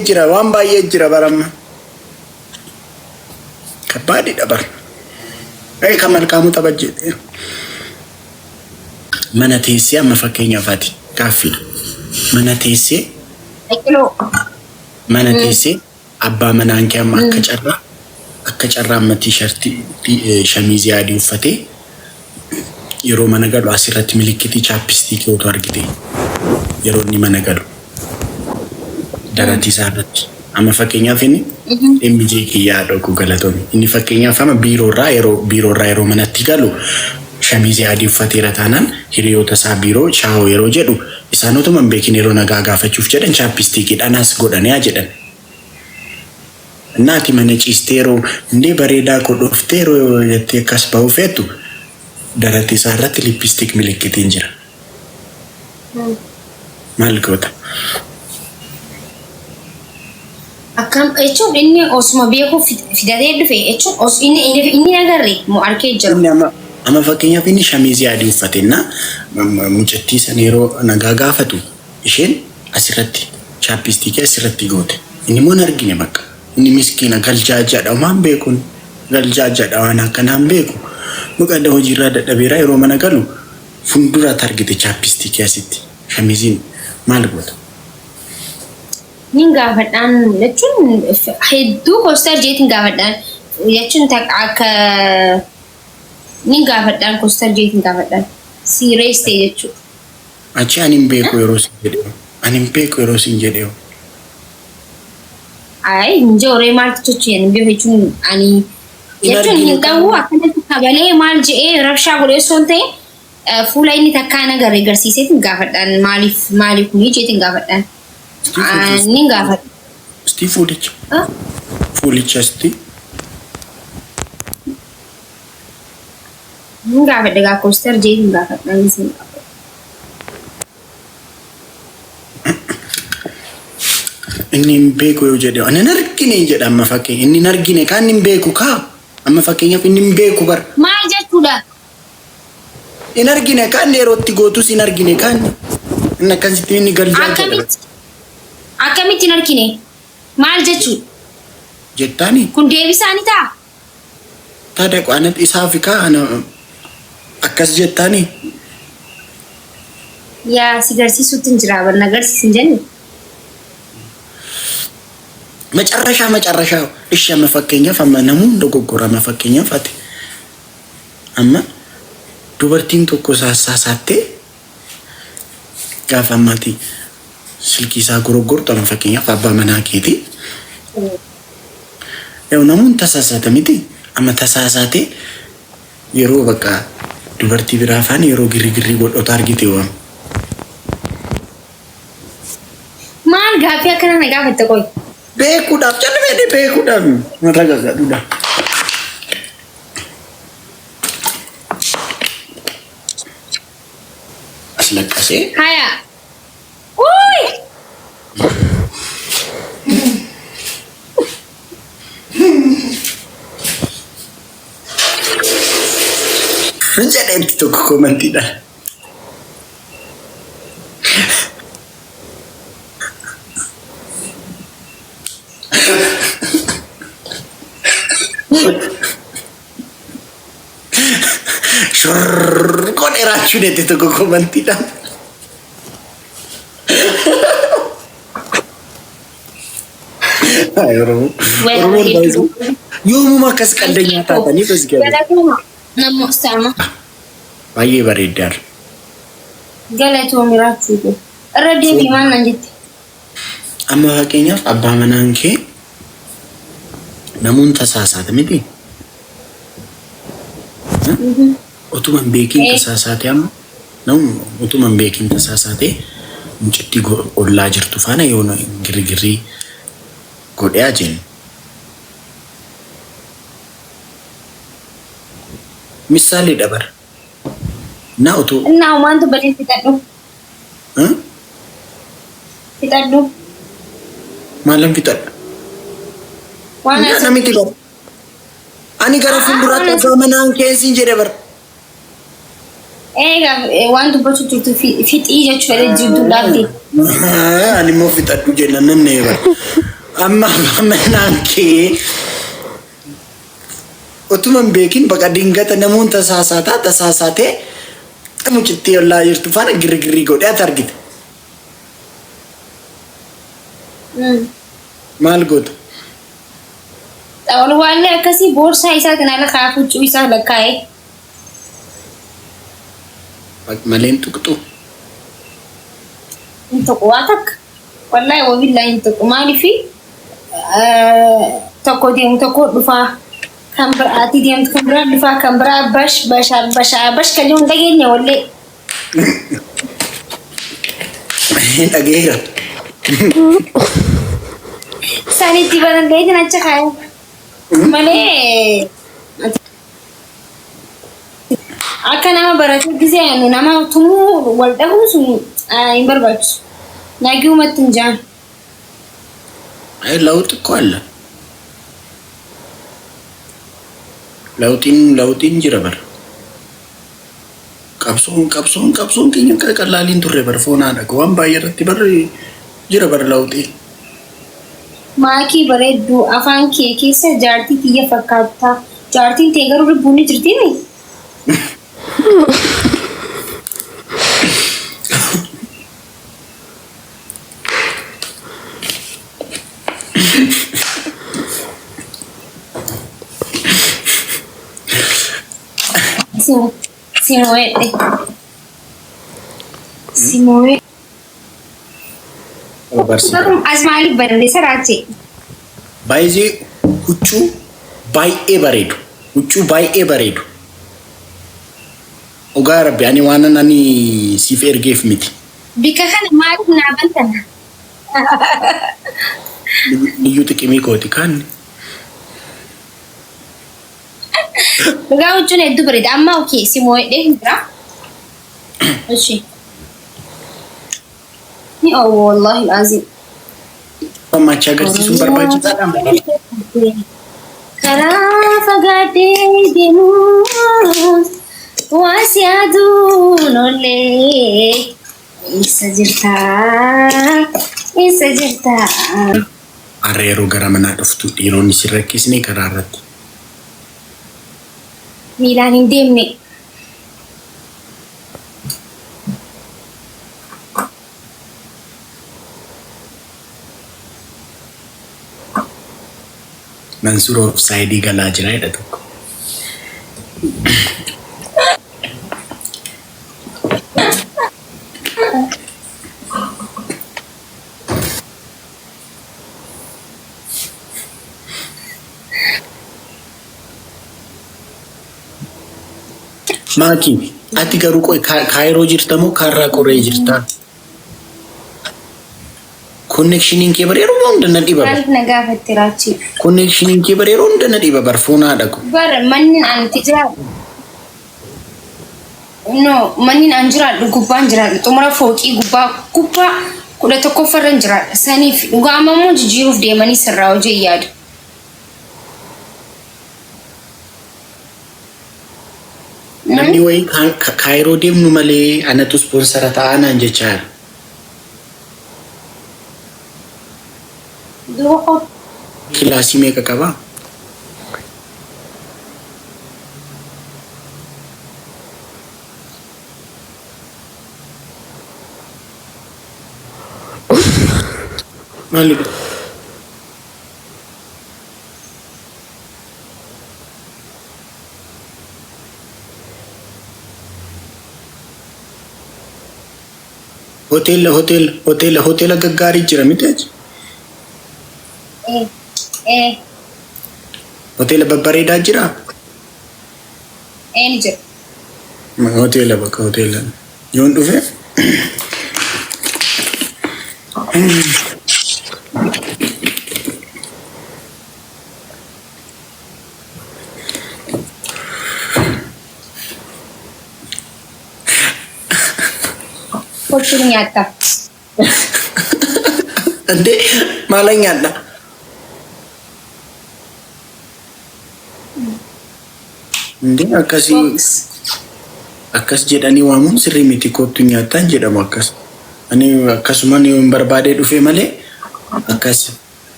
jira waan baay'ee jira baramma. Kabbaadi dabar. Kamal kamu tabajje. Mana teessee amma fakkeenyaafati gaaffii. Mana teessee mana teessee abbaa manaan kee amma akka carraa amma t-shirtii shamizii adii uffatee yeroo mana galu asirratti milikitii chaapistiikii otoo argite yeroo inni mana galu darati isaarratti amma fakkeenyaaf inni MJ kiyyaa dhaqu galatoon inni fakkeenyaaf amma biiroorraa yeroo manatti galu shamizii adii uffateera taanaan hiriyoota isaa biiroo chaao yeroo jedhu isaanotuma beekin yeroo nagaa gaafachuuf jedhan chaapistiikii dhanaas godhanii jedhan. Naati mana ciisteeroo ndee bareedaa kodhofteeroo jettee akkas ba'uu feetu darati isaarratti lippistiik milikitiin jira. Maal goota? Akkam jechuun inni osuma beekuu fidatee dhufe jechuun inni agarre moo arkee jira. Amma fakkeenyaaf inni shamizii adii uffateenna mucattii san yeroo nagaa gaafatu isheen asirratti chaapistiikii asirratti goote. Inni moo argine bakka. Inni miskiina galjaajadha waan beekun galjaajadha waan akkanaan beeku. Muqadda hojiirraa dadhabeera yeroo mana galu fuuldura targite chaapistiikii asitti shamiziin maal goota? Nin gaafadhaan jechuun hedduu koostar jeetiin gaafadhaan jechuun akka nin gaafadhaan koostar jeetiin gaafadhaan siirees ta'e jechuudha. Achi ani hin beeku yeroo siin jedheewu. Ay, njoo maaltu jechuun bifa jechuun ani jechuun hin ta'u akkanatti kabalee maal jedhee rabshaa godhee osoo hin ta'e fuula inni takkaan agarre agarsiiseetiin gaafadhaan maaliif kuni jeetiin gaafadhaan. Nin gaafadha. Sti fuulicha. Fuulicha sti. Nin gaafadha gaa koostar jeetiin gaafadhaan isin gaafadha. Inni hin beeku yoo jedhe ani hin argine jedha amma fakkeenya inni hin argine kaan hin beeku kaa amma fakkeenyaaf inni hin beeku bar. Maal jechuudha? Hin argine kaan yerootti gootus hin argine kaan inni akkasitti inni galjaajadha. Akkamitti hin argine? Maal jechuudha? Jettaani? Kun deebisaani ta'a? Taada qaanat isaaf kaa akkas jettaani? Yaa si garsiisuutti hin jira barna garsiisin jenni. መጨረሻ እሺ መፈከኛ ፈመነሙ እንደጎጎራ መፈከኛ ፋቲ አማ ዱበርቲን ተኮሳሳሳቴ ጋፋማቲ ስልኪሳ ጎሮጎር ተመፈከኛ አባ መናኬቲ ያው ነሙን ተሳሳተ ሚቲ አማ ተሳሳቴ የሮ በቃ ዱበርቲ ብራፋን የሮ ግሪግሪ ጎዶ ታርጌት ይወም ማን ጋፊያ ከነ ነጋፈተ ቆይ Beekudhaaf jalli beekudhaaf marragaadhuudha. As lakkasee. Haya. Uy. Jedheetti tokko komantiidha. Con rachuun itti tokko komantiidha. Yoomuma akkas qaldanyaa taatanii tasgabaa. Nama sama. Baay'ee bareedaadha. Galatoomii rachuudha. Irra deebii maal nan jette? Amma fakkeenyaaf abbaa manaan kee namuun tasaasaata miti. Otuman beekin tasaasate amma otuman beekin tasaasate mucatti ollaa jirtu faana yoo girgirrii godhee ajeen. Misaalii dabar. Na otu. Na waan tu balik fitadhu. Fitadhu. Malam fitadhu. Waan namiti bar. Ani gara fuulduraatti abbaa manaan keessin jedhe bar. waan dubbatu turtu fixii jechuudha jidduu dhaabdi. Ani moo fixadhu jenna nan neeba. Amma naan kee otuman beekin baqa dingata namoon tasaasatee mucitti yollaa jirtu faana girgirrii godhee ati argite. Maal goota? Walwaalee akkasii boorsaa isaatiin ala kaa'aa huccuu isaa lakkaa'ee. Maleen tuqxu. Intuqu waa takka. Wallaahi wabillahi intuqu maaliifi tokko deemu tokko dhufaa. Kan biraati deemtu kan biraa dhufaa kan biraa bash kan jiru dhageenya wallee. Dhageera. Sanitti baran gaheetiin acha kaa'e. Malee akka nama barate gisee nama tumuu wal dhabuu sun hin barbaachisu. Naagii uumatti hin jaan. Lawuxi እኮ አለ ለውጢን ጅረ በር ቀብሶን ከኛ ከቀላሊን ቱሬ በር ፎና ደግ ዋን ባየረቲ በር ጅረ በር ለውጢ ማኪ በሬዱ አፋን ኬኬሰ ጃርቲ ትየ ፈካታ ጃርቲን ቴገሩ ቡኒ ጅርቲኒ Simoe. Asmaali barre saraate. Baay'ee huccuu baay'ee bareedu. Huccuu baay'ee bareedu. Ogaa Rabbi ani waan ani siif ergeef miti. Bika kana maaliif naabantan? Niyyuu xiqqimii kooti kan. Ogaa huccuun hedduu bareeda. Amma okee Simoe dheeraa. Oshi. Ni wallahi azim. Macha agarsiisuun barbaachisaadhaan. Karaa fagaatee deemu waasi aduun ollee isa jirtaa. Har'a yeroo gara manaa dhuftu dhiironni si rakkisne karaa irratti. Miilaan hin deemne. Mansuur of saayidii galaa jira jedha tokko. Maaki, ati garuu qoy kaayiroo jirta moo kaarraa qoree jirta? Connectionin ke bareeru moo hundana dhiba? Maaliif nagaa fatte raachi? Connectionin ke bareeru hundana dhiba barfoonaa dhaqu. Bar manni anti jiraadhu. No, manni an jiraadhu gubbaan jiraadhu. Xumura fooqii gubbaa 11 jiraadha. Saniif dhugaa ammoo jijjiiruuf deemanii sirraa hojii yaadu. Namni wayi kaayiroo deemnu malee anatu sponsora ta'anaan jechaa. Kilaasii meeqa qabaa? Maaliif? Hoteela gaggaarii jira miti? Hoteela babbareedaa jira? Ni jira. Hoteela bakka hoteela. Yoon dhufe? Kochuun nyaata. Ande maala nyaadha? Inde akkasii akkas jedhanii waamuun sirrii miti kottu nyaataan jedhamu akkas. Ani akkasuma ni barbaade dhufe malee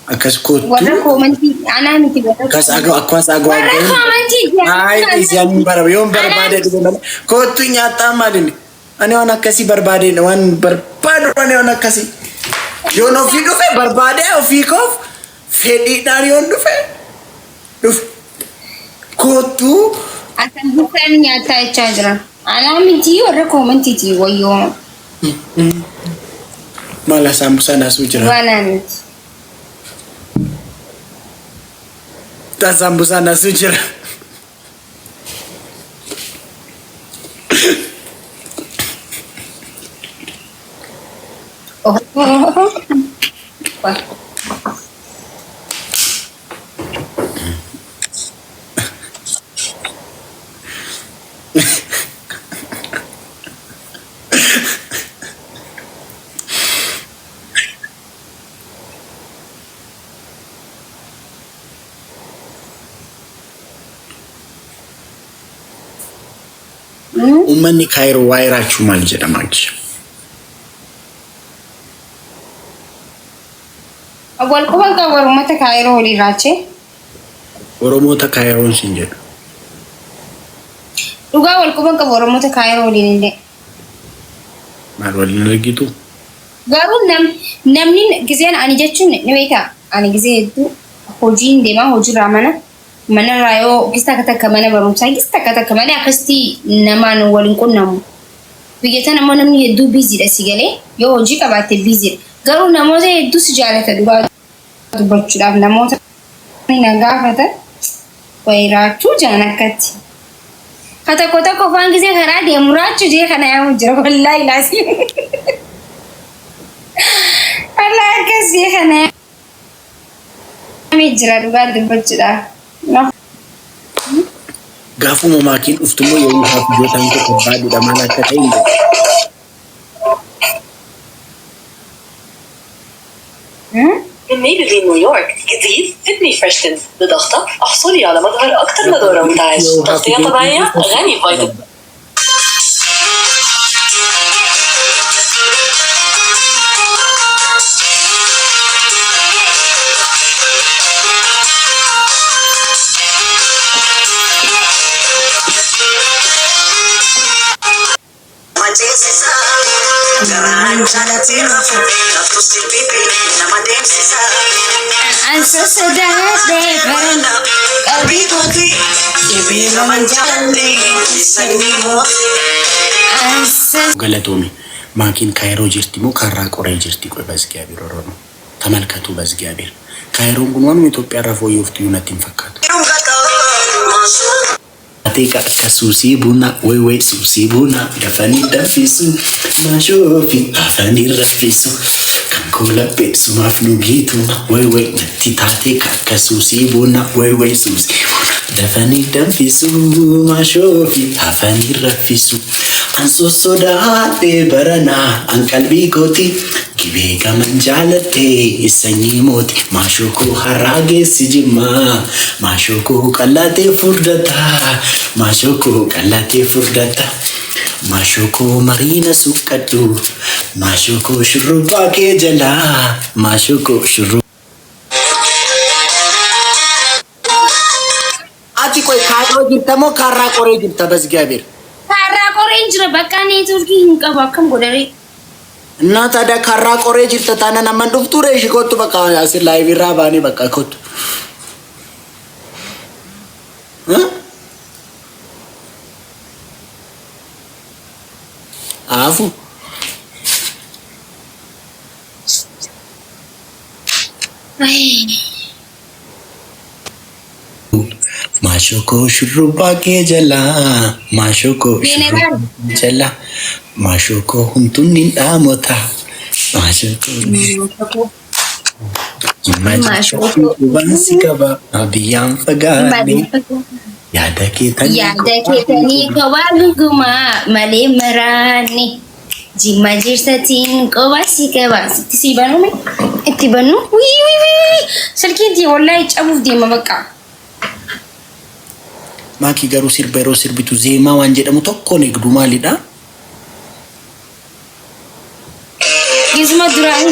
akkas kottu. Warra komantii ana miti godha. Akkas agwa. Warra komantii. Ay isaan barbaade dhufe malee kottu nyaataan maalini. Ani waan akkasii barbaade waan barbaadu ani waan akkasii. Yoon ofii dhufe barbaade ofii koof fedhiidhaan yoon dhufe kottu. Akan bukan nyata jechaa jira. Ana miti warra komantiiti wayyoo. Malah sambusa nasu jira. Wala miti. Ta sambusa nasu jira. Oh. Wah. Ummanni Kaayiroo waa'ee raachuu maal jedhama jechuudha. Awwal quban qabu ummata Kaayiroo waliin raachee. Oromoota Kaayiroon siin jedhu. Dhugaa wal quban qabu Oromoota Kaayiroo waliin illee. Maal waliin argitu? Garuu namni giseen ani jechuun ni beektaa ani gisee hedduu hojiin deemaa hojiirraa mana raayoo gista akka mana barumsaa gista akka malee akkasitti namaan waliin qunnamu. Biyya tana immoo namni hedduu biiziidha si galee yoo hojii qabaatte biiziidha. Garuu namoota hedduu si jaalata dhugaa dubbachuudhaaf namoota na gaafata wayi raachuu jaan akkatti. Tokko faan gisee karaa deemu raachuu jee kana yaamu jira wallaahi laasi. Allah akkasii kana jira dhugaa dubbachuudhaaf. Gaafuma maakiin dhuftumoo yoo hafu gootan ko kabbaadudha maal akka ta'e hin بالنيل في نيويورك جديد ابني فريشتن بضغطة احصلي على مظهر أكثر نضارة منتعش تغطية طبيعية غني بفيتامين. Galatomi maakiin Kaayiroo jirti moo karraa qoree jirti qoy basgiyaa biro rono tamalkatu basgiyaa bir Kaayiroon kun waan Itoophiyaa irraa fooyyoftu yuunatti hin fakkaatu. Atika kasusi buna wewe susi buna dafani dafisu mashofi afani rafisu kankola pesu mafnugitu wewe titate kasusi buna wewe susi dafani dafisu mashofi afani rafisu anso soda de barana ankalbi koti kibega manjalate isanyi moti mashoko harage sijima mashoko kalate furdata mashoko kalate furdata mashoko marina sukatu mashoko shuruba ke jala mashoko shuru ati koy Kaayiroo jirta mo karraa qoree jirta basgaabir karraa qoree jira bakka neetworkii hin qabu akkam godhare na tada karraa qoree jirta taana naman dhuftu reeshi kottu bakka asir live irraa baanii bakka kottu afu mashoko shuruba ke jala mashoko shuruba jala mashoko huntunin damota mashoko mashoko bansi kaba abiyam fagani yada ketani kawaguma male marani jimma jirsatin kawasi kawasi tisibanu me itibanu wi salki di wallahi cabuf di mabaka Maakii garuu sirba yeroo sirbitu zeemaa waan jedhamu tokkoon eegdu maalidha? Gizma duraan.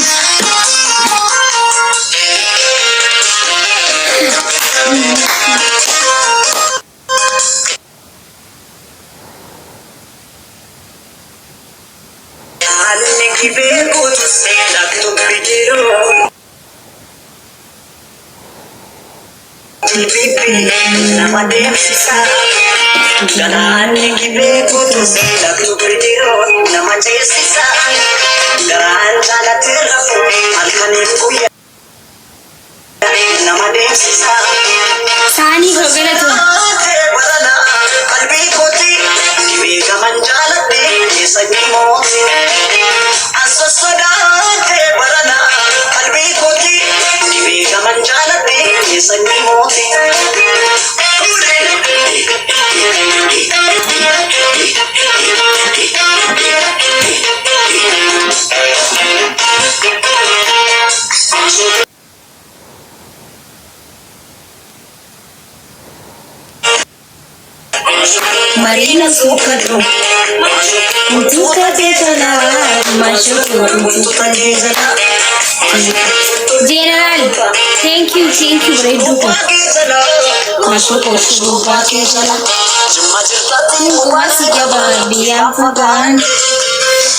Sani gogalatu. Marina sukadro, mutuka tetala, mashuku mutuka tetala. General, thank you, Reduko. Mashuku shuruba tetala. Kumasi jaba biya fugan.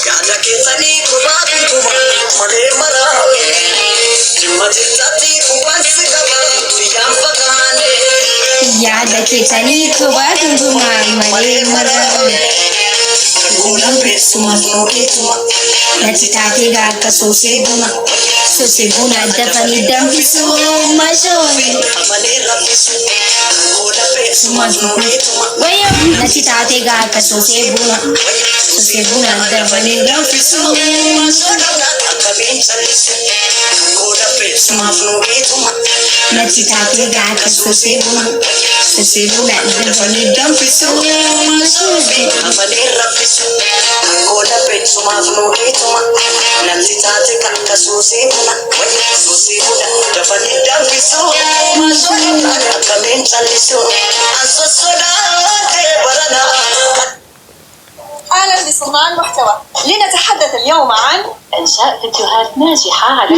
Kaja ketani kumasi kuma, male mara. Jumajirtati kumasi jaba biya fugan. Yada ketani kubadun male mara. Gulam besuma koketuma. Nachitate gaka soseguna. Soseguna dafani dampisu mashoni. Male rapisu. Gulam besuma koketuma. Wayo nachitate gaka soseguna. Soseguna dafani dampisu mashoni. Gulam besuma koketuma. Nachitate gaka soseguna. Soseguna dafani dampisu mashoni. Male rapisu. Gulam besuma koketuma. Nachitate gaka soseguna. Soseguna dafani dampisu mashoni. أهلا بصناع المحتوى. لنتحدث اليوم عن إنشاء فيديوهات ناجحة على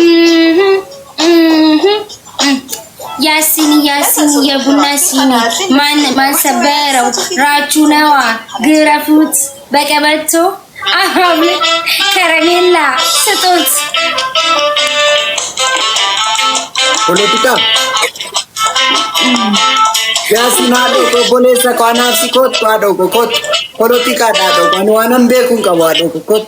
Yasini ya bunna sini man sabero rachunawa grafut bakabato ahable caramella setot Politika. Yasina do bolesa kana sikot ado kokot. Politika dado kanu anam bekun kawado kokot.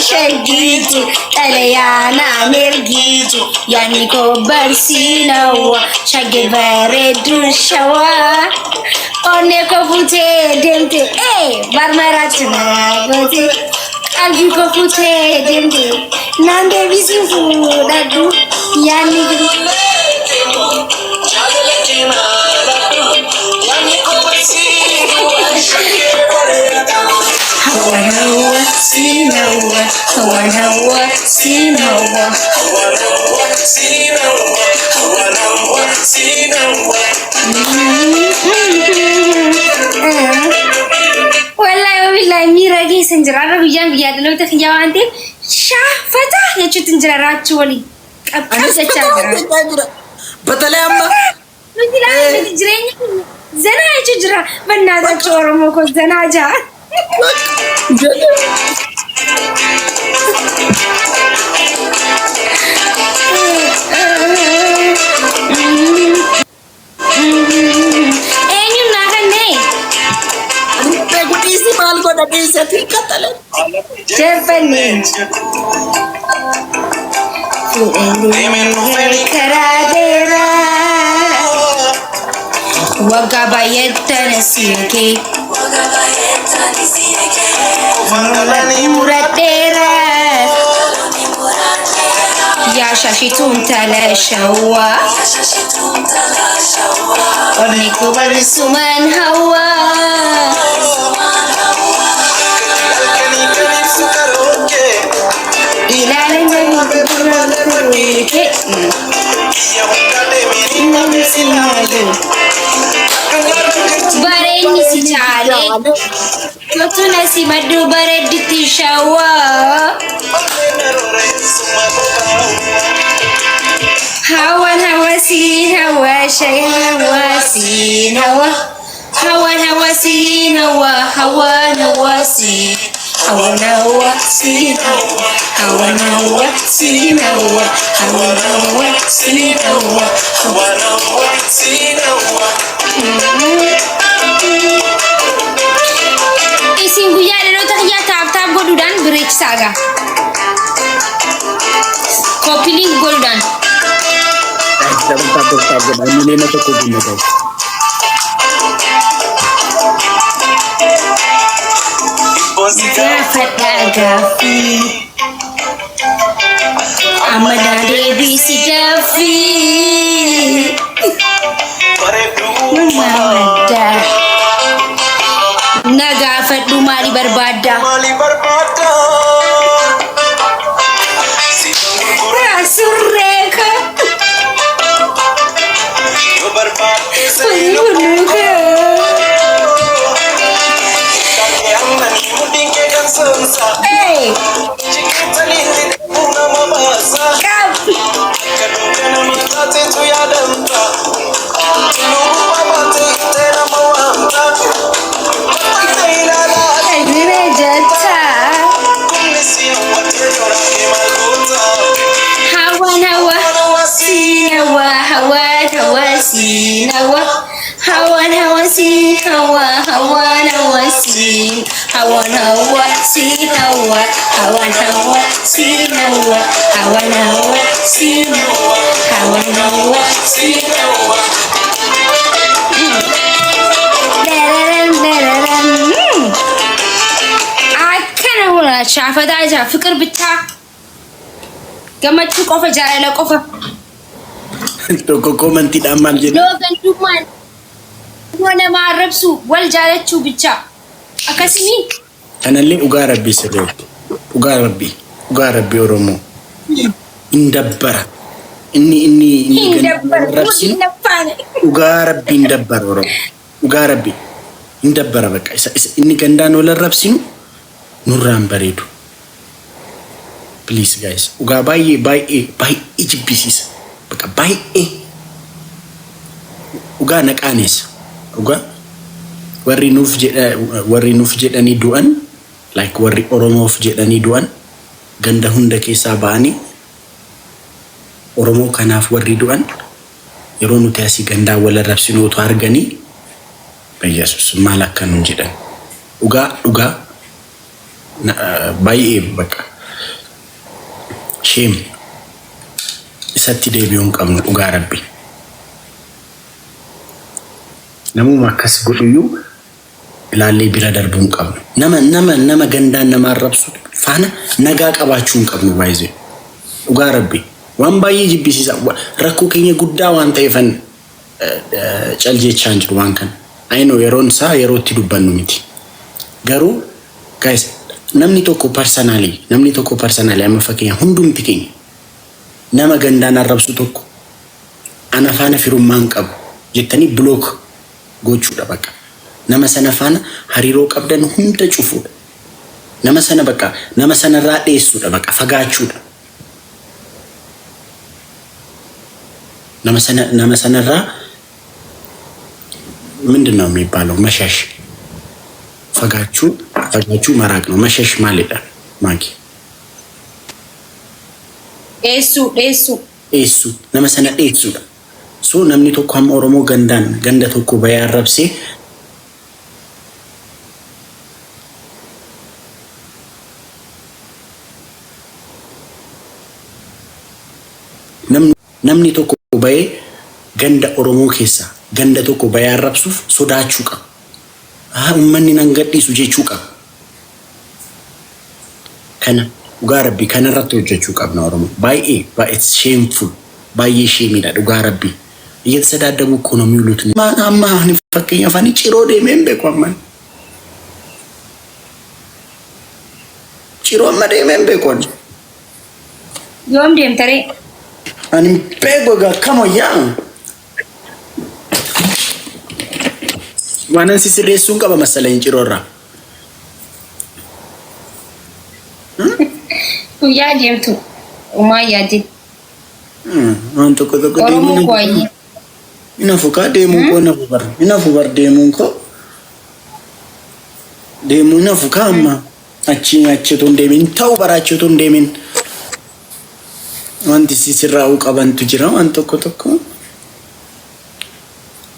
Shagitu Talayana Nergitu Yaniko Barsinawa Shagivare Dushawa Oneko Fute Dente Barmaratuna Gote Alviko Fute Dente Nande Visifu Dadu Yaniko Hawa Sinawa Hawa Sinawa Wallahi wallahi mira gi sanjara biyan biya da ta kiyawa ante shafata ya cutin jiraratu wali kapkan da ta በተለይ አማ jirenya zana ya ci jira banna da tsoro mako zana ja Wagabayetta nasike muratera ya shashitun talashawa orniku barisuman hawa ilalan Bareni si chale. Totuna si madu barediti shawa. Hawan hawasin hawashay hawasin hawa. Hawan hawasin hawa hawan hawasin. Hawan hawasin hawa. Hawan hawasin hawa. Hawan hawasin hawa. Hawan hawasin hawa. Isin guyyaa dhaloota kiyyaa taaptaap godhuudhaan bireechsaaga. Koppiliin godhuudhaan. Gaafadhaa gaaffii. Ammadaa deebisi gaaffii. Mamaddaa. Na gaafadhu maali barbaadda? Surreeka. Hey. Hawan hawasin hawa hawan hawasin hawan hawasin hawa hawan hawasin hawa hawan hawasin hawa hawan hawasin hawa. Akkana wala shaafataa jaa fikir bitaa gammachuu qofa jaalala qofa. Tokko komantiidhaan maal jedhu? Loogantummaan nama arrabsu wal jaalachuu bicha akkasini. Kanallee dhugaa rabbii sirreetti. Dhugaa rabbii Oromoo. Indabbara. Inni rabsi. Dhugaa rabbii indabbara Oromoo. Dhugaa rabbii indabbara bakka inni gandaan wal rabsinu nurraan bareedu. Please guys. Dhugaa baay'ee jibbisiisa. Bakka baay'ee dhugaa naqaaneessa. Dhugaa warri nuuf jedhanii du'an like warri Oromoof jedhanii du'an ganda hunda keessaa ba'anii Oromoo kanaaf warri du'an yeroo nuti asii gandaa wal arrabsinu otoo arganii Yesus maal akka nuun jedhan. Dhugaa baay'ee bakka sheem isatti deebi'uun qabnu dhugaa rabbi. Namuma akkas godhuyyuu ilaallee bira darbuun qabnu. Nama gandaan nama arrabsu faana nagaa qabaachuu hin qabnu baay'ee. Dhugaa rabbi waan baay'ee jibbisiisa. Rakkoo keenya guddaa waan ta'eefan caljeechaan jiru waan kana. Ayinoo yeroon isaa yerootti dubbannu miti. Garuu guys namni tokko personally amma fakkeenya hundumti keenya nama gandaan arrabsu tokko ana faana firummaan qabu jettanii block gochuudha bakka. Nama sana faana hariiroo qabdan hunda cufuudha. Nama sana irraa dheessuudha bakka fagaachuudha. Nama sana irraa ምንድነው የሚባለው? መሸሽ ፈጋቹ መራቅ ነው። መሸሽ ማለት ነው። ማጊ ኤሱ ነመሰነ ኤሱ ሶ ነምኒ tokko ኦሮሞ ገንዳ tokko በያረብሴ namni tokko baye ganda Oromoo keessa ganda tokko baye arrabsuuf sodaachuu qaba. Uummanni nan gadhiisu jechuu qaba. Kana dhugaa rabbii kana irratti hojjechuu qabna Oromoo. Baay'ee shameful. Baay'ee shamiidha dhugaa rabbii. Eeyyatsaddamu እኮ ነው የሚሉት amma ani fakkeenya afaan ciroo deemeen beeku amman. Ciroo amma deemeen beeku. Yoom deemtare? Ani pego ga kamo ya. Wanan sisireessuun qaba masala hin ciroorra. Guyyaa deemtu umaa yaadin. Waan tokko Oromoo kwaayee. Inafu ka deemuun koo inafu bar deemuun koo. Deemuun inafu ka amma achi tun deemin ta'u baraachi tun deemin. Wanti sisirraa'uu qabantu jira waan tokko.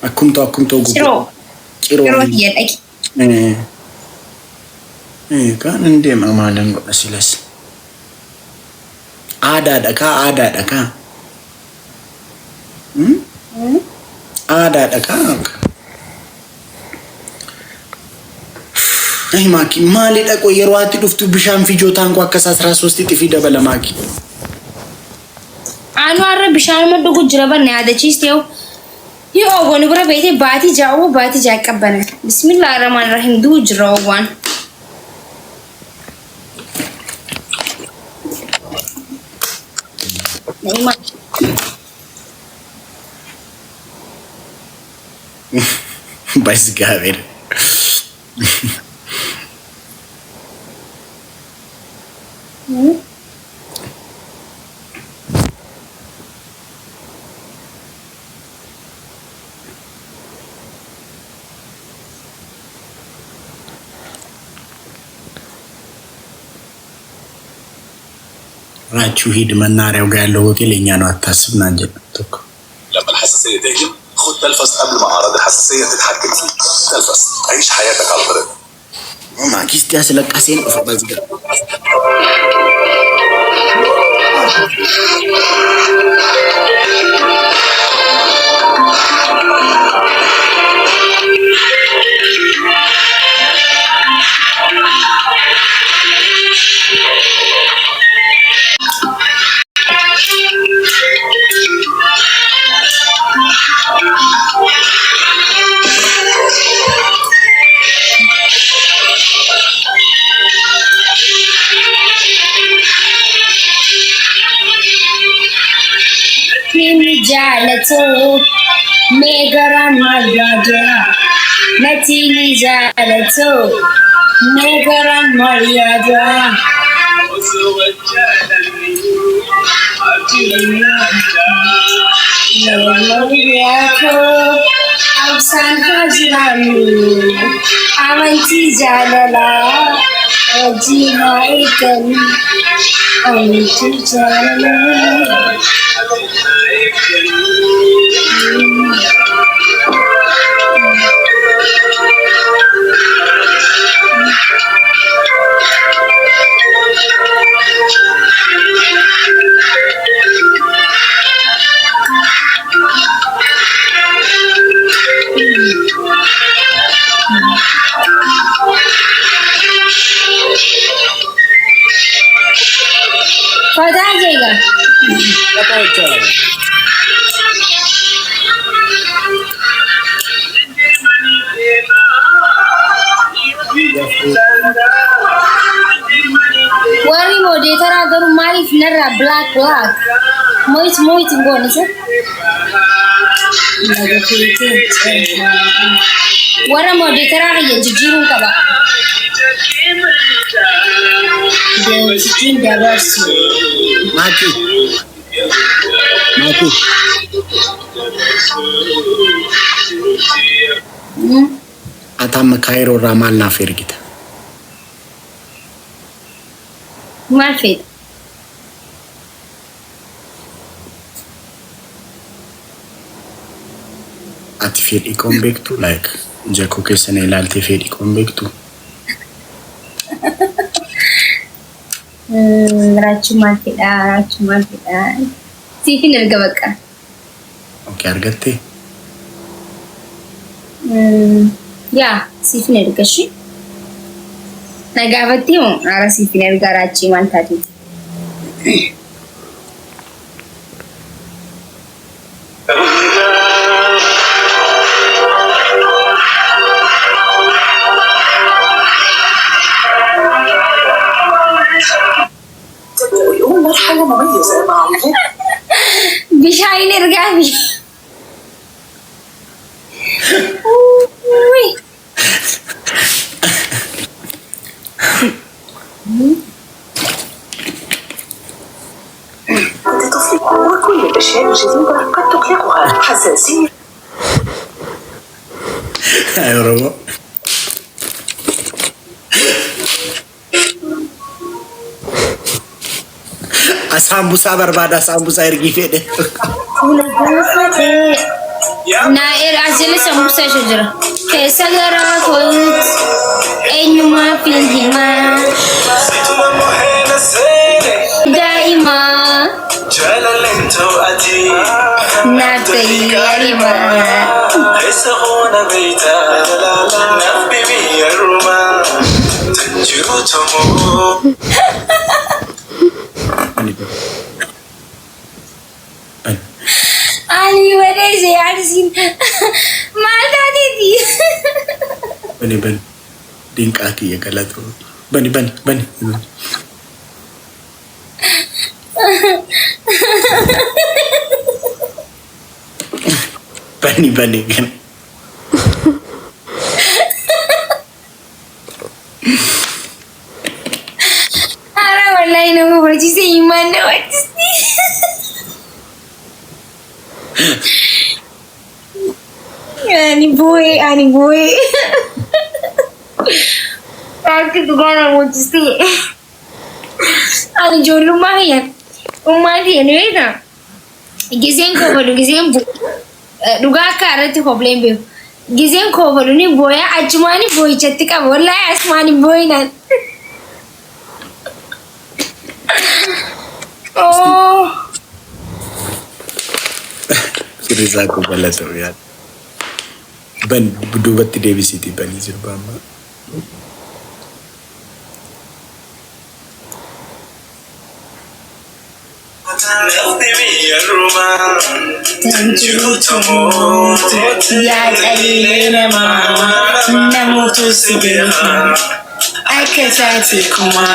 Akkumtoo gubbaa. Ciroo jedhaki. Kan hin deema maalan godha silas. Aadaadha ka. Aadaadha ka. Maaki maalidha qo yeroo ati dhuftu bishaan fijootaan koo akka 13 xifi dabala maaki. Anu arra bishaan maddu gujjira banne yaadachiisteew. Yoo goonu bira beete baati jaa qabbana. Bismillahirrahmanirrahim duu jira waan. Naima. Bas gaver. راچو هيد من ناري وقال له قلت لي أنا أتحسب نانجل توك. لما الحساسية تهجم خد تلفس قبل ما أعراض الحساسية تتحكم فيك. تلفس عيش حياتك على طريق. ما كيس تاسلك أسين أفضل زجاج. Jalato megaran mariada natini jalato megaran mariada Absan hajrani amanti jalala ajima ikan amanti jalala पता जाएगा पता चल Wari moderator agar mari finara black moit ngone se wara moderator ya jijiru kaba Jin dabarsi mati atam kairo ramal na fergita Malfit ati fedi convectu like jako kesene lalti fedi convectu rachuun malfidha siifin erga bakka okay argatte ya siifin erga shi nagaafatti ara siifin erga rachii maltaati bishaan ergaa fi uy أنت طفل وكل الأشياء الجديدة قد تقلقها حساسية. Ayorobo. Asambusa barbada sambusa ergi fede. na ajele sambusa shujara kesa gara koit enyuma filhima daima نبتي يريما يسخون بيتا نبي يرما تنجوتهم Ali وليس يعرسين ما تدي Bani bani. Dingkati ya kalato. Bani bani bani. Bani bani kan. Ara wallahi na mu baji sai iman da wata ani boy Aku dugana wata sai ani jolu mahiya umma dia ne da gizen ko bolu gizen bu duga karati problem be gizen ko bolu ni boya ajmani boy chattika wallahi asmani boy nan oh Sirisa ko kalato ya. Ban budubatti deebisiti bani sirbama. Ya dalilina ma na mutu sibirha aka sace kuma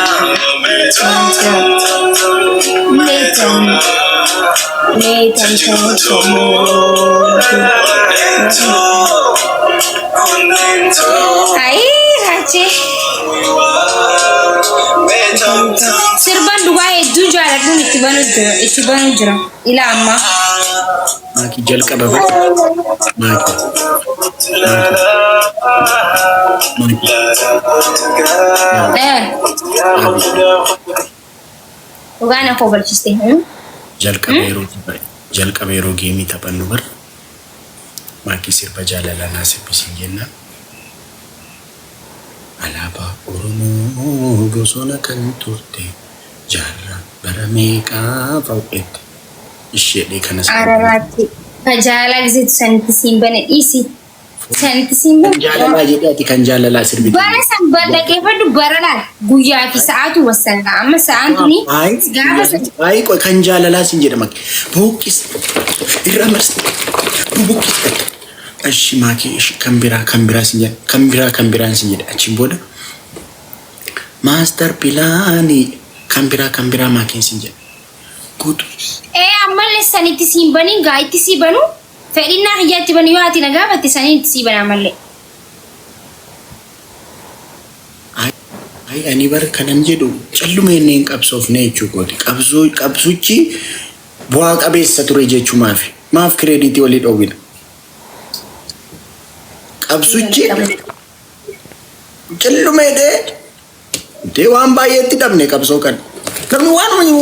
Ai, rache. Sirban duga hedduu jaaladhuun itti banu jira. Ila amma. Maki jalqaba ba. Maki. Dugaan koo balchiste. Jalqaba yeroo geemii taphannu bar. Maki sirba jaalalaa sirbisin jenna. Alaabaa Oromoo bosona kan turte jaarraa bara meeqaa fa'uudhetti. Isheedhee kanas. Araraatti. Tajaajila gizeetu sanitti simbane dhiisi. Sanitti simbane. Jaalalaa jedhaati kan jaalalaa sirbiti. Bara san dhaggeeffadhu baranaan guyyaa fi sa'aatu wasanidha. Amma sa'aan tuni gaafa san. Ayi kan jaalalaa sin jedhama. Buuqqis irra marsi. Buuqqis. Ashi maki kan biraa sin jedha. Kan biraa sin jedha. Achiin booda master pilaani kan biraa makiin sin jedha. Guutu. Ammallee sanitti simbanii gaa itti sibanu fedhinnaa hiyyaatti bani yoo ati nagaafatti sanii itti siban ammallee. Ay ani bar kanan jedhu calluma inni hin qabsoofne jechuudha. Qabsuchi bu'aa qabeessa ture jechuu maaf kireeditii walii dhoowwina. Qabsuchi calluma jedhee waan baay'eetti dhabne qabsoo kan. Namni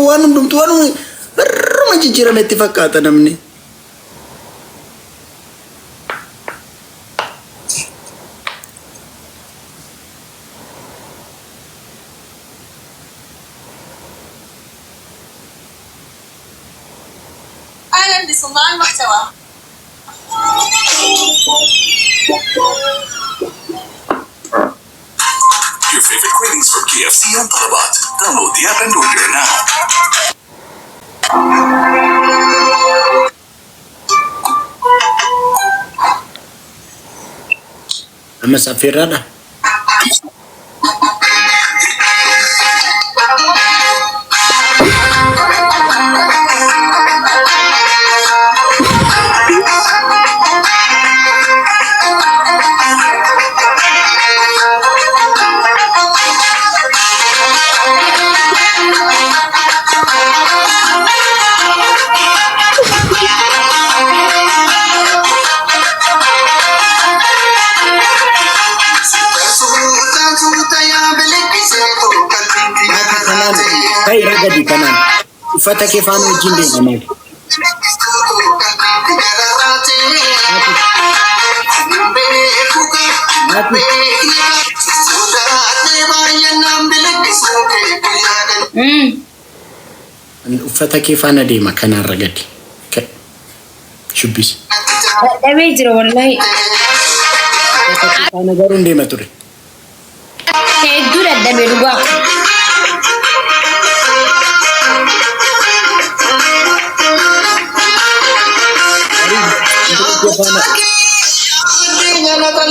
waan hundumtu waan barruma jijjiirametti fakkaata namni. أهلا بصناع المحتوى. Your favorite cravings from KFC and طلبات. Download the app and order now. Amma saffeerraadha. gadi kanan. Uffata kee faana wajjin deema maal. Uffata kee faana deema kanarra gadi. Shubbis. Dhabee jira wallahi. Uffata kee faana garuu hin deema ture. Hedduu dadhabee dhugaa.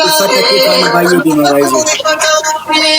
Uffata kee faana baay'ee deema baay'ee.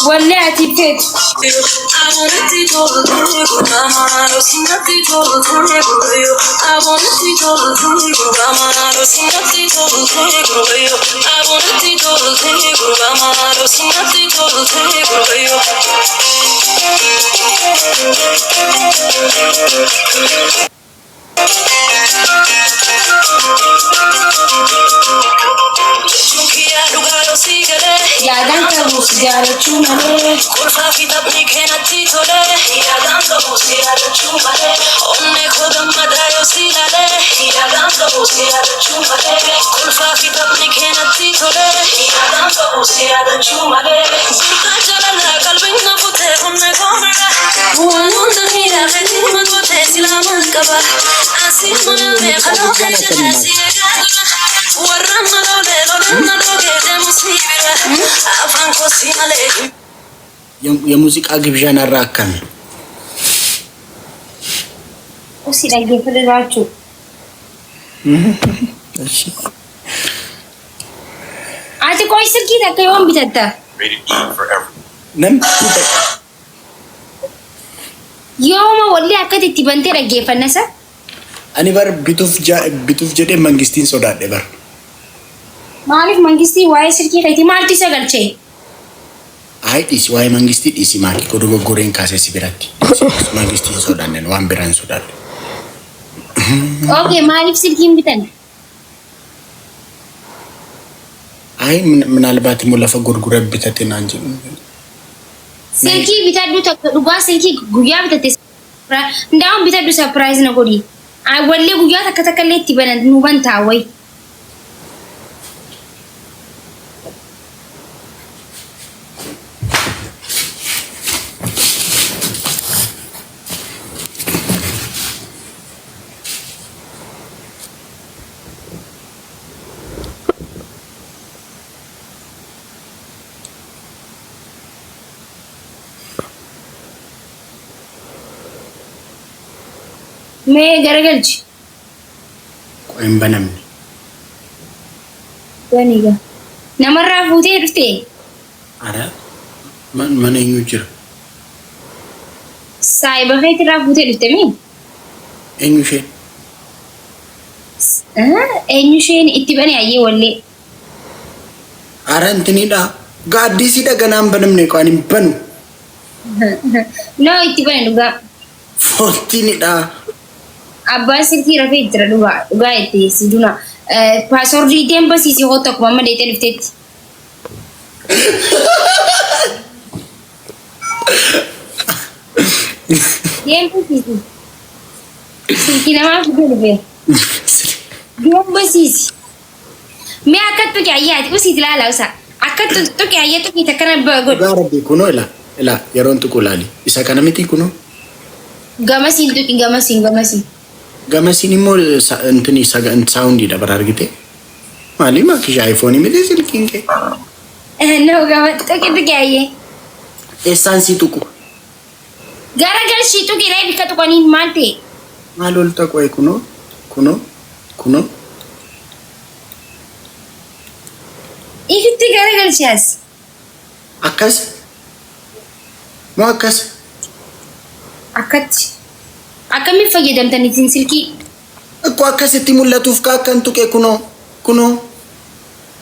Wallahi ati fet. Yaadaan qabuuf jaalachuun malee. Kolfaa fi taphni keenatti tole. Yaadaan qabuuf jaalachuun malee. Onnee koo gammadaa yoo si ilaale. Yaadaan qabuuf jaalachuun malee. Kolfaa fi taphni keenatti tole. Yaadaan qabuuf jaalachuun malee. Sultaan jaalalaa qalbiin na futee onnee koo mara. Waan hunda miidhagee dhimma gootee silaamaan qaba. Asiin mana meeqaloo keessa si eegaa. Warraan na loole lolaan na loogee deemu si bira. Afaan koo si malee. የሙዚቃ ግብዣን አራካም እሺ ደግፈላችሁ እሺ አቲ ቆይ ስልኪ ተከዩን ቢተታ ነም yooma walli akkati itti bantee dhaggeeffannasa ani bar bituuf jedhee mangistiin sodaadhe bar maaliif mangistii waa'ee sirkii keetii maaltu isa galchee ay dhisi waa'ee mangistii dhisi maali dogoggoreen kaasee si biratti mangistiin sodaanne waan biraan sodaadhe okay maaliif sirkiin bitan ay ምናልባት ሙላፈ ጎርጉረ ቢተቴና እንጂ ስልኪ ቢታዱ ተዱጋ ስልኪ ጉያ ቢተቴ እንዳውም ቢታዱ ሰርፕራይዝ ነው ጎዲ አይ ወሌ ጉያ ተከተከለት ይበለን ኑበንታ ወይ मैं गरगलच ቆይም በነም በኒጋ ነመራ ፉቴ ድፍቴ አረ ማንኙ ጅር ሳይ በኸይት ራፉቴ ድፍቴሚ ኤኙሼን ኢትበኔ አየ ወሌ አረ እንትኒዳ ጋዲሲ ደገናም በነም ነው ቋንም በኑ ነው ኢትበኔ ዱጋ ፎርቲኒዳ Abbaan sirkii rafee jira dhugaa itti siduna paaswordii deembasii si hoota kuma amma deetee dhufteetti. Deembasii Silkii namaaf gurbe. Gombasiisi. Mee akka tuqi ayyaati usiit ilaala usa. Akka tuqi ayyaa tuqi takkana godhu. Gaarabbi kunoo ila yeroon tuqu laali. Isa kana miti kunoo. Gamasiin tuqi gamasiin. Gamasiin immoo intini saawundii dabara argite. Maali maakisha iPhone miti silkiin kee. No gama tuqi ayyee. Eessaan si tuqu? Garagalchii tuqi reebi ka tuqaniin maal ta'e? Maal ol taqoe kunoo. Ifitti garagalchaas. Akkas? Moo akkas? Akkatti. Akkamiin fayyadamtan isin silkii? Akkoo akkasitti mul'atuuf kaakkan tuqe kunoo.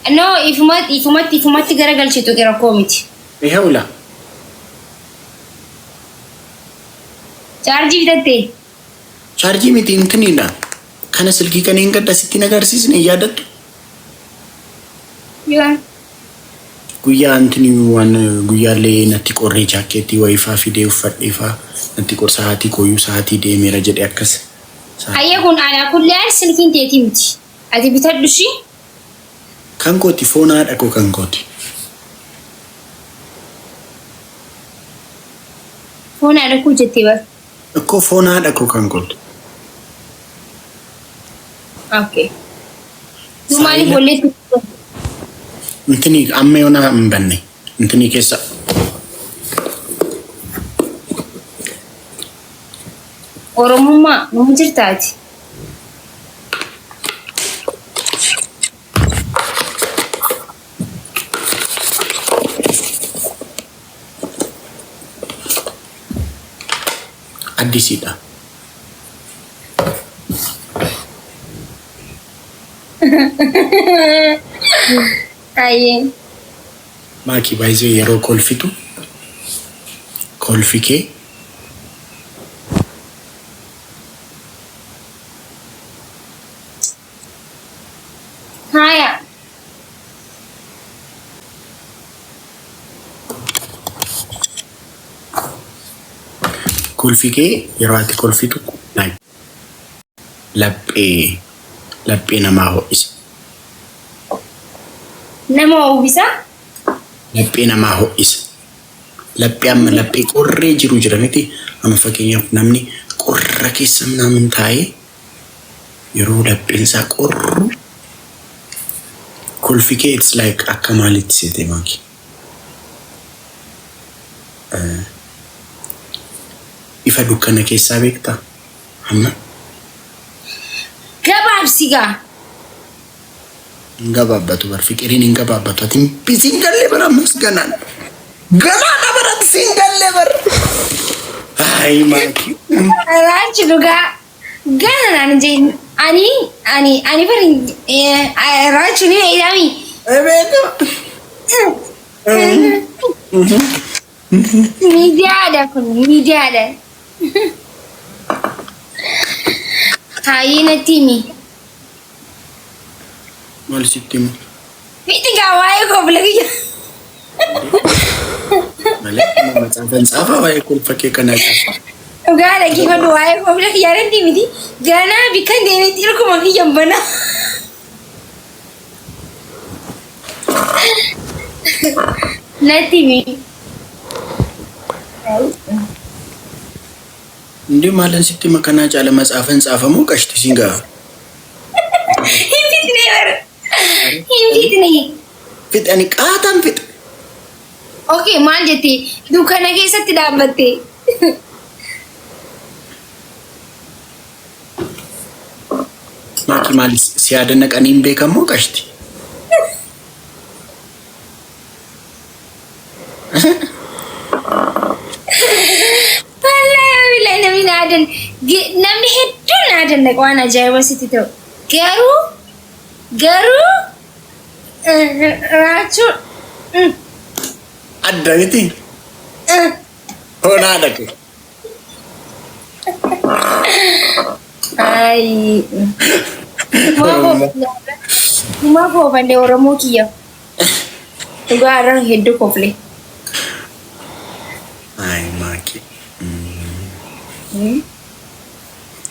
No ifumatti garagalchii tuqi rakkoo miti. Eeyyawula. Chaarjii bitattee? Chaarjii miti intiniidha. Kana silkii kana hin gadda sitti nagarsiisne yaadattu. Yoo. Guyyaa intini waan guyyaallee natti qorree jaakkeetti wayifaa fidee uffadheefaa natti qorsa haatii kooyyuu sa'aatii deemeera jedhe akkas. Hayya kun alaa kullee silkiin teetii miti. Ati bitadhu shi? Kan kooti foon haadha koo kan kooti. Foon haadha koo jettee bara. Akkoo foon haadha koo kan kooti. Okay. Maaliif bolleetti? Intini amma yoona hin banne. Intini keessa. Oromummaa nama jirtaati. Addisiidha. Ayyee. Maakii baay'ee yeroo kolfitu kolfi kee Haya. kolfi kee yeroo ati kolfitu laphee namaa ho'isa. Nama uwwisa? Laphee namaa ho'isa. Laphee qorree jiru jira miti. Amma fakkeenyaaf namni qorra keessa namni taa'ee yeroo lapheen isaa qorru kolfi kee it's like akka maalitti seete maaki. Ifa dukkana keessaa beektaa? Amma? Gabaabsigaa. Gabaabatu bar fiqiriin hin gabaabatu. Ati bisiin gallee bara ammas ganaan. Ganaadha bara bisiin gallee bara. Ay maaki. Raachi dhugaa. Ganaan jeen ani bari raachi ni eedami. Ebeetu. Miidiyaadha. Hayi natimi. Maal sitti himu? Fiti gawaayee kooflee. Malee nama tsaafa waa'ee kolfa kee kanaa qaba. Dhugaa dhagii fadhu waa'ee kooflee yaadatti miti. Ganaa bikkan deemeetti ilkuma kiyyan bana. Natimi. Ndi maalan sitti makanaa caala matsaafan tsaafamoo qashti siin ga'a. Hindi. Fixani qaataan fixa. Okay, maal jettee dukkana keessatti dhaabbattee. Maaki maali si yaada naqanii hin beekamoo qashti. Namni hedduun naadan naqa waan ajaa'iba sitti ta'u. Garuu rachuun. Adda miti. Hoonaa dhaqe. Ay. Kuma koofallee Oromoo kiyya. Dhugaa irraa hedduu kooflee. Ay maaki.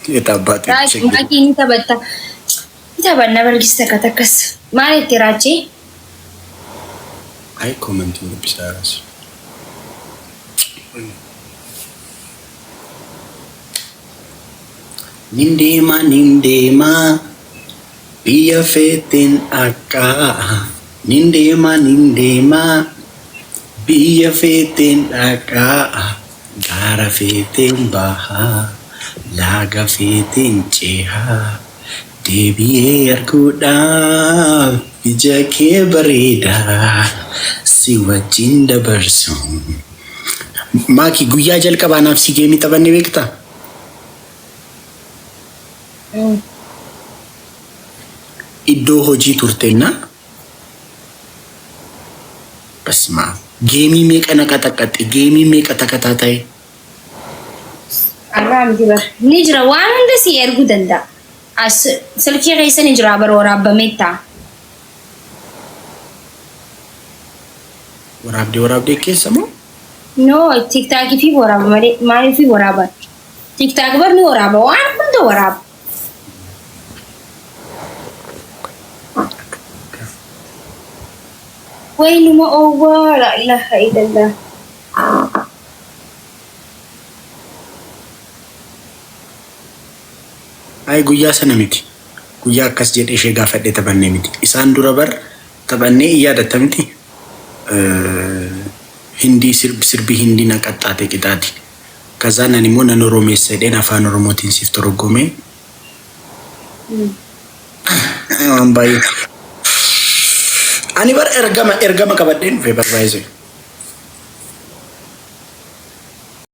የታባቴ makiin taphata. Taphanna bargista katakas. Maalitti raachee? አይ ኮሜንት ብቻራስ ኒንዴማ biyya feeteen akka nindeema biyya feeteen akka gaara feeteen baha laga feeteen ceha deebi'ee arguudhaaf ija kee bareedaa si wajjin dabarsu. Maaki guyyaa jalqabaanaaf si geemii taphanne beektaa? Iddoo hojii turteenna basma geemii meeqa naqaxaqaxe geemii meeqa takataa ta'e Arraam jibar ni jira waan hunda si erguu danda'a. As silkii keessa ni jira bar waraabamee ta'a. waraabdee keessa moo? No, tiktaakii fi waraaba malee maaliif fi waraaba? Tiktaak bar ni waraaba waan hunda waraaba. Waynuma oowwaa la ilaha illallah. Ay guyyaa sana miti. Guyyaa akkas jedhee ishee gaafadhee taphannee miti. Isaan dura bar taphannee yaadatta miti. Hindii sirbi hindii naqaxxaate qixaati. Kazaan ani immoo nan oromeessa jedheen afaan oromootiin siif torgoomee. Waan baay'ee. Ani bar ergama qabadheen dhufe barbaayise.